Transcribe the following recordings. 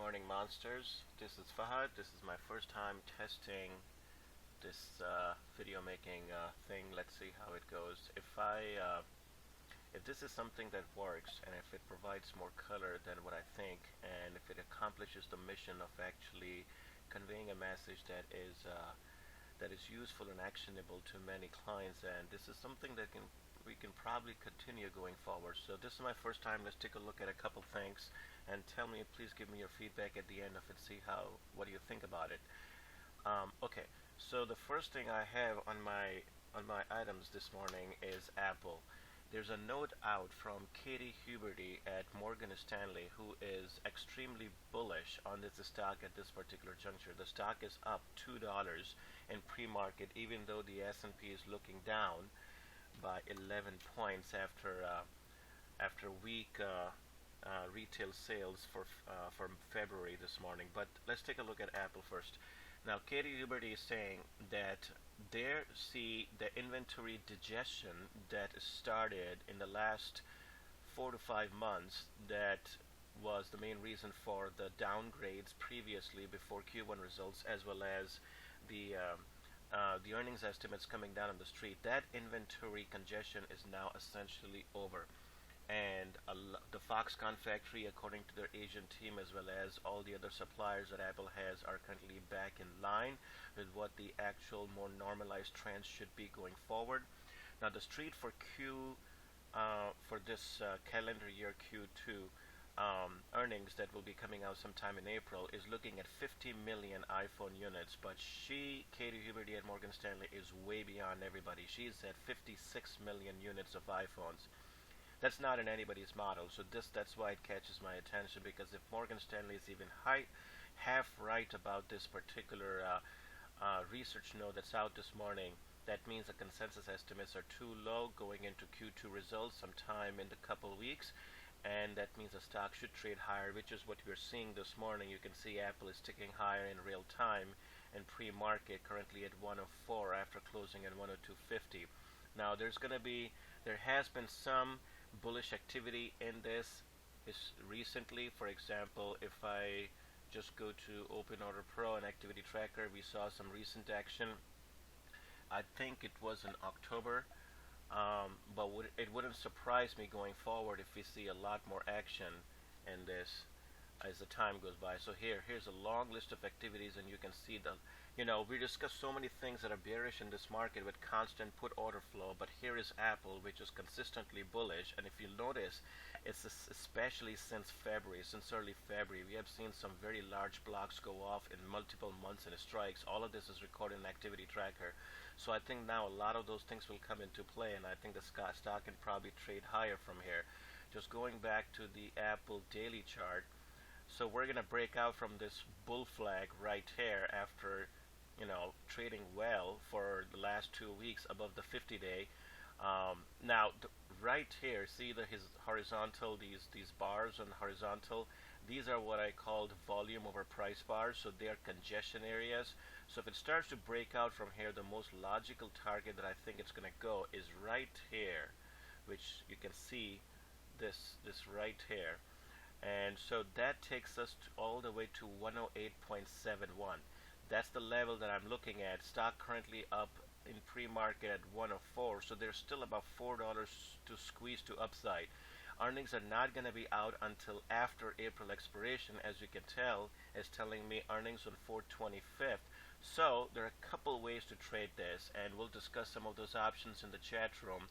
morning, monsters. This is Fahad. This is my first time testing this video making thing. Let's see how it goes. If this is something that works and if it provides more color than what I think, and if it accomplishes the mission of actually conveying a message that is useful and actionable to many clients, and this is something that we can probably continue going forward. So this is my first time. Let's take a look at a couple things and tell me, please give me your feedback at the end of it. See what do you think about it. Okay, so the first thing I have on my items this morning is Apple. There's a note out from Katie Huberty at Morgan Stanley, who is extremely bullish on this stock at this particular juncture. The stock is up $2 in pre-market, even though the S&P is looking down by 11 points after weak retail sales for February this morning. But let's take a look at Apple first. Now, Katie Huberty is saying that they see the inventory digestion that started in the last 4 to 5 months. That was the main reason for the downgrades previously before Q1 results, as well as the earnings estimates coming down on the street. That inventory congestion is now essentially over, and the Foxconn factory, according to their Asian team, as well as all the other suppliers that Apple has, are currently back in line with what the actual more normalized trends should be going forward. Now, the street for this calendar year Q2 earnings that will be coming out sometime in April is looking at 50 million iPhone units, but Katie Huberty at Morgan Stanley, is way beyond everybody. She's at 56 million units of iPhones. That's not in anybody's model, so that's why it catches my attention, because if Morgan Stanley is even half right about this particular research note that's out this morning, that means the consensus estimates are too low going into Q2 results sometime in the couple weeks, and that means the stock should trade higher, which is what we're seeing this morning. You can see Apple is ticking higher in real time in pre-market, currently at 104 after closing at 102.50. Now, there has been some bullish activity in this recently. For example, if I just go to Open Order Pro and Activity Tracker, we saw some recent action. I think it was in October, but it wouldn't surprise me going forward if we see a lot more action in this as the time goes by. So here's a long list of activities, and you can see we discussed so many things that are bearish in this market with constant put order flow, but here is Apple, which is consistently bullish. And if you notice, it's especially since early February, we have seen some very large blocks go off in multiple months and strikes. All of this is recorded in Activity Tracker. So I think now a lot of those things will come into play, and I think the stock can probably trade higher from here. Just going back to the Apple daily chart, so we're going to break out from this bull flag right here after trading well for the last 2 weeks above the 50-day. Now, right here, see his horizontal, these bars on horizontal. These are what I called volume over price bars, so they are congestion areas. So if it starts to break out from here, the most logical target that I think it's going to go is right here, which you can see this right here. And so that takes us all the way to 108.71. That's the level that I'm looking at. Stock currently up in pre-market at 104, so there's still about $4 to squeeze to upside. Earnings are not going to be out until after April expiration, as you can tell. It's telling me earnings on 4/25th. So there are a couple ways to trade this, and we'll discuss some of those options in the chat room.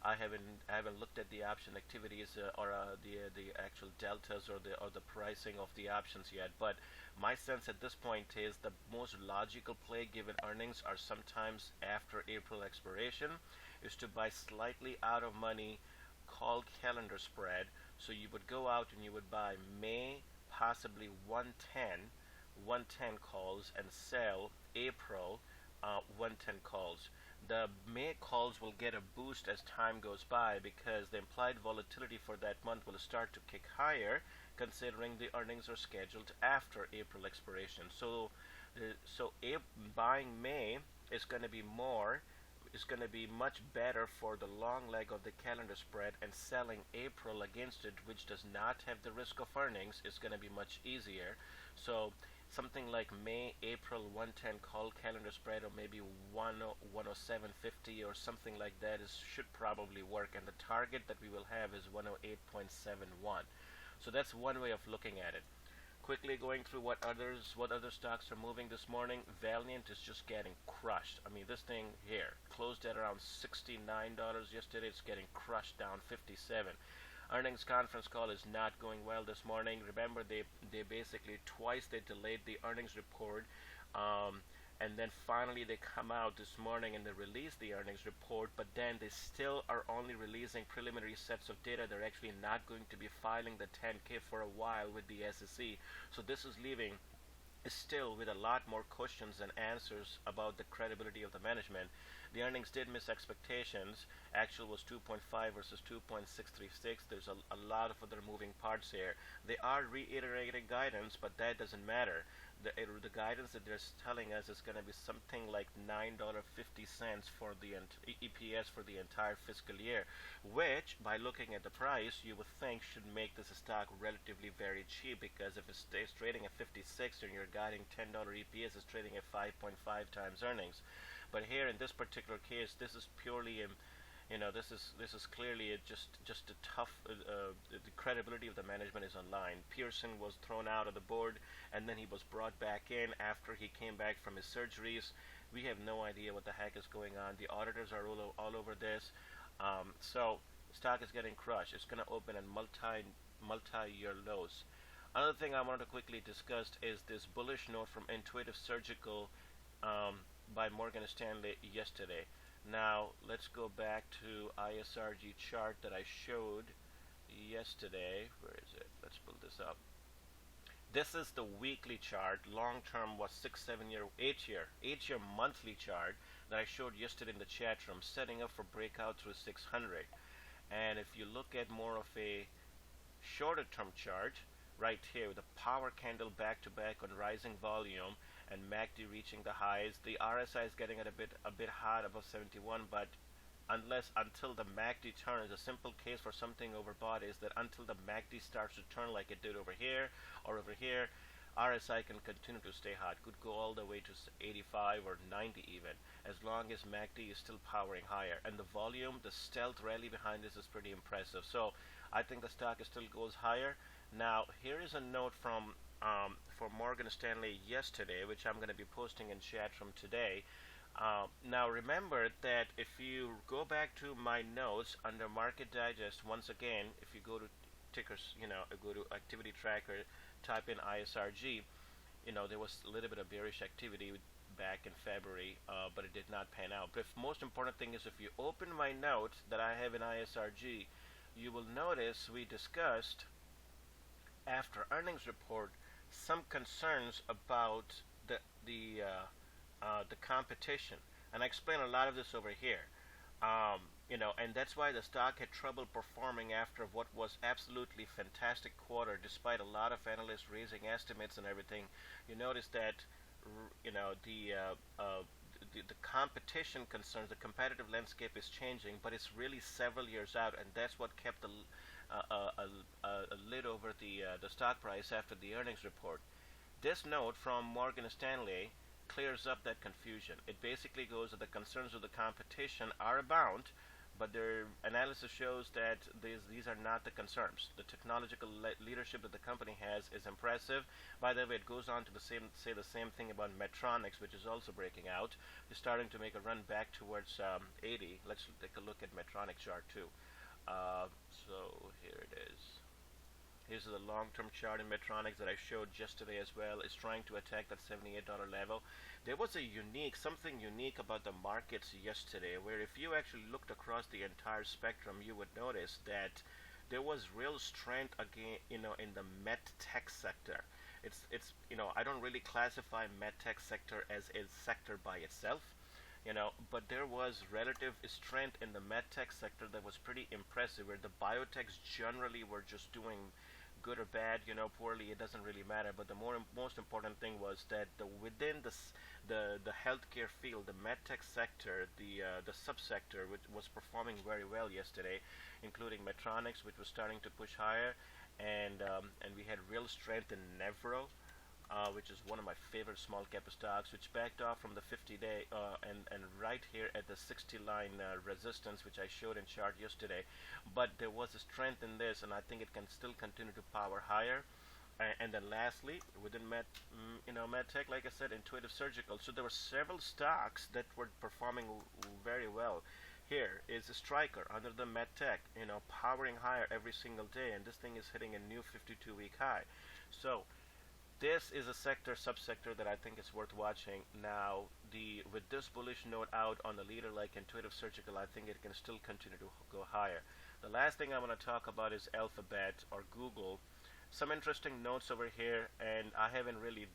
I haven't looked at the option activities or the actual deltas or the pricing of the options yet, but my sense at this point is the most logical play, given earnings are sometimes after April expiration, is to buy slightly out of money call calendar spread. So you would go out and you would buy May possibly 110 calls and sell April 110 calls. The May calls will get a boost as time goes by, because the implied volatility for that month will start to kick higher, considering the earnings are scheduled after April expiration. So buying May is going to be more is going to be much better for the long leg of the calendar spread, and selling April against it, which does not have the risk of earnings, is going to be much easier. So something like May, April 110 call calendar spread, or maybe 107.50 or something like that should probably work, and the target that we will have is 108.71. So that's one way of looking at it. Quickly going through what other stocks are moving this morning. Valiant is just getting crushed. I mean, this thing here closed at around $69 yesterday. It's getting crushed down 57. Earnings conference call is not going well this morning. Remember, they basically twice they delayed the earnings report, and then finally they come out this morning and they release the earnings report, but then they still are only releasing preliminary sets of data. They're actually not going to be filing the 10K for a while with the SEC. So this is leaving still with a lot more questions than answers about the credibility of the management. The earnings did miss expectations. Actual was 2.5 versus 2.636. There's a lot of other moving parts here. They are reiterating guidance, but that doesn't matter. The guidance that they're telling us is going to be something like $9.50 for the EPS for the entire fiscal year, which, by looking at the price, you would think should make this stock relatively very cheap, because if it stays trading at 56 and you're guiding $10 EPS, is trading at 5.5 times earnings. But here in this particular case, this is purely this is clearly just a tough. The credibility of the management is on line. Pearson was thrown out of the board, and then he was brought back in after he came back from his surgeries. We have no idea what the heck is going on. The auditors are all over this. So stock is getting crushed. It's going to open at multi-year lows. Another thing I wanted to quickly discuss is this bullish note from Intuitive Surgical by Morgan Stanley yesterday. Now let's go back to ISRG chart that I showed yesterday. Where is it? Let's pull this up. This is the weekly chart. Long term was 6, 7 year, 8 year monthly chart that I showed yesterday in the chat room, setting up for breakout through 600. And if you look at more of a shorter term chart, right here with the power candle back to back on rising volume, and MACD reaching the highs. The RSI is getting at a bit hot above 71, but until the MACD turns, a simple case for something overbought is that until the MACD starts to turn like it did over here or over here, RSI can continue to stay hot. Could go all the way to 85 or 90 even, as long as MACD is still powering higher. And the volume, the stealth rally behind this is pretty impressive. So I think the stock still goes higher. Now here is a note from for Morgan Stanley yesterday, which I'm going to be posting in chat from today. Now remember that if you go back to my notes under Market Digest, once again, if you go to tickers, go to activity tracker, type in ISRG, there was a little bit of bearish activity back in February, but it did not pan out. But most important thing is, if you open my notes that I have in ISRG, you will notice we discussed after earnings report some concerns about the competition, and I explain a lot of this over here. And that's why the stock had trouble performing after what was absolutely fantastic quarter, despite a lot of analysts raising estimates and everything. You notice that the competition concerns, the competitive landscape is changing, but it's really several years out, and that's what kept a lid over the stock price after the earnings report. This note from Morgan Stanley clears up that confusion. It basically goes that the concerns of the competition are abound, but their analysis shows that these are not the concerns. The technological leadership that the company has is impressive. By the way, it goes on to say the same thing about Medtronic, which is also breaking out. It's starting to make a run back towards 80. Let's take a look at Medtronic chart too. So here it is. Here's the long-term chart in Medtronic that I showed yesterday as well. It's trying to attack that $78 level. There was something unique about the markets yesterday, where if you actually looked across the entire spectrum, you would notice that there was real strength again, in the medtech sector. It's I don't really classify medtech sector as a sector by itself, but there was relative strength in the medtech sector that was pretty impressive, where the biotechs generally were just doing good or bad, poorly, it doesn't really matter. But the most important thing was that within the healthcare field, the medtech sector, the subsector, which was performing very well yesterday, including Medtronics, which was starting to push higher, and we had real strength in Nevro, which is one of my favorite small cap stocks, which backed off from the 50-day and right here at the 60 line resistance, which I showed in chart yesterday. But there was a strength in this, and I think it can still continue to power higher. And then lastly, within medtech, like I said, Intuitive Surgical. So there were several stocks that were performing very well. Here is a striker under the medtech, powering higher every single day, and this thing is hitting a new 52-week high. So this is a subsector that I think is worth watching. Now, with this bullish note out on the leader like Intuitive Surgical, I think it can still continue to go higher. The last thing I want to talk about is Alphabet or Google. Some interesting notes over here, and I haven't really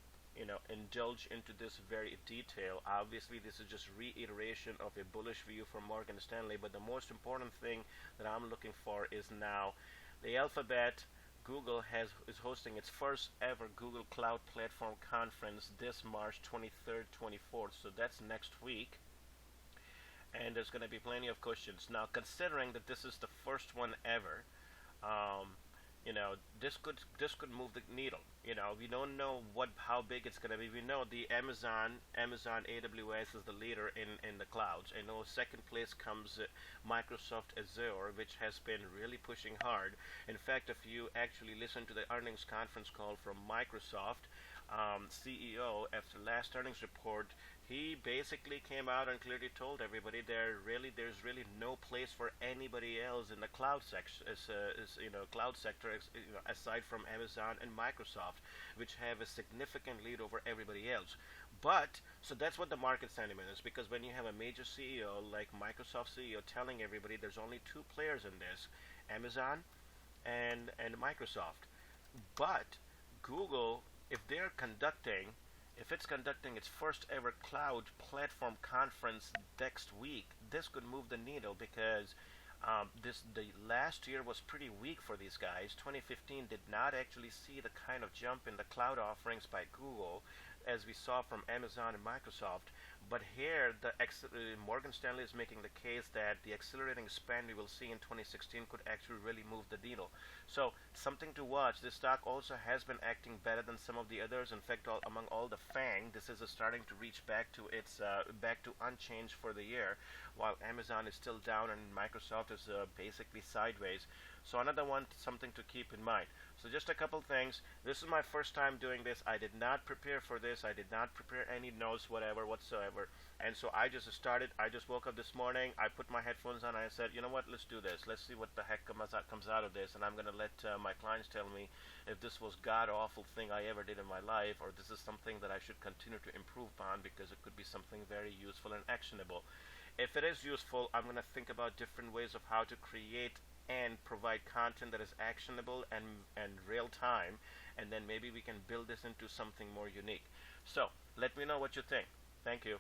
indulged into this very detail. Obviously, this is just reiteration of a bullish view from Morgan Stanley, but the most important thing that I'm looking for is now the Alphabet. Google is hosting its first ever Google Cloud Platform Conference this March 23rd, 24th. So that's next week. And there's going to be plenty of questions. Now, considering that this is the first one ever, this could move the needle. We don't know how big it's going to be. We know the Amazon AWS is the leader in the clouds. I know second place comes Microsoft Azure, which has been really pushing hard. In fact, if you actually listen to the earnings conference call from Microsoft CEO after last earnings report, he basically came out and clearly told everybody there's really no place for anybody else in the cloud sector, aside from Amazon and Microsoft, which have a significant lead over everybody else. But so that's what the market sentiment is, because when you have a major CEO like Microsoft CEO telling everybody there's only two players in this, Amazon and Microsoft. But Google, if it's conducting its first ever cloud platform conference next week, this could move the needle, because the last year was pretty weak for these guys. 2015 did not actually see the kind of jump in the cloud offerings by Google as we saw from Amazon and Microsoft. But here, Morgan Stanley is making the case that the accelerating spend we will see in 2016 could actually really move the needle. So something to watch. This stock also has been acting better than some of the others. In fact, among all the FANG, this is starting to reach back to unchanged for the year, while Amazon is still down and Microsoft is basically sideways. So another one, something to keep in mind. So just a couple things. This is my first time doing this. I did not prepare for this. I did not prepare any notes, whatsoever. And so I just started. I just woke up this morning. I put my headphones on. And I said, you know what? Let's do this. Let's see what the heck comes out of this. And I'm going to let my clients tell me if this was god-awful thing I ever did in my life, or this is something that I should continue to improve on, because it could be something very useful and actionable. If it is useful, I'm going to think about different ways of how to create and provide content that is actionable and real time, and then maybe we can build this into something more unique. So let me know what you think. Thank you.